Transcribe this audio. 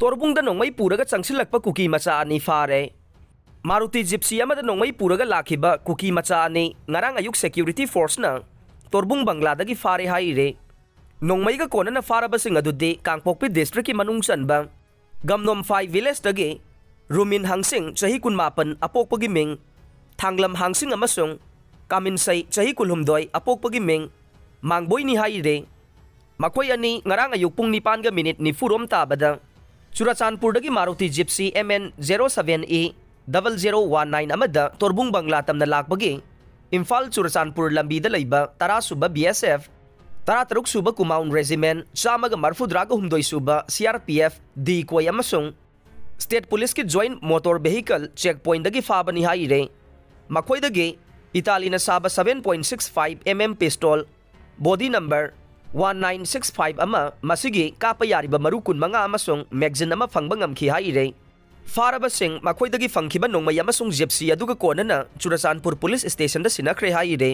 तोरबुंगदा नोंगमई पुरगा चंगसिलकपा cookie मचा अनि फारे मारुति जिप्सी अमदा नोंगमई पुरगा लाखिबा कुकी मचा अनि ngarang ayuk security force na Torbung बंगलादगी फारे हाइरे नोंगमईगा कोनना फारबसिंग अदुदि कांगपोकपी डिस्ट्रिक्ट की मनुंग चनबा गमनोम 5 विलेज दगे रुमिन हांगसिंग चही कुनमापन अपोकपगी मिंग थांगलम हांगसिंग अमसुंग कामिनसई चही कुलहुमदोय अपोकपगी मिंग मांगबोयनी हाइरे मखोय अनि ngarang ayuk pung 9 minute nifurom tabada चुराचानपुरदगी मारुति जिप्सी MN 07E 0019 अमदा तोरबुंग बंगला तमना लाकबगी इम्फाल चुराचानपुर लंबीदा लैबा 10 सुबा BSF 13 सुबा कुमाउन रेजिमेंट चामगा मरफुद्रागा हुमदोय सुबा CRPF डी कोय अमसुंग स्टेट पुलिस की joint motor vehicle check point दगी फाबनी हाइरे मखोयदगी इटालीना साबा 7.65 mm पिस्टल बॉडी नंबर 1965 अमा मसिगी कापा यारिबा मरु कुनमंगा अमसुंग मैगजीन अमा फंगबा ngamखि हाइरे फारबसिंग मखोयदगी फंखिबा नोंगमई अमसुंग जिप्सी अदुगा कोनना चुराचानपुर पुलिस स्टेशन दा सिनाखरे हाइरे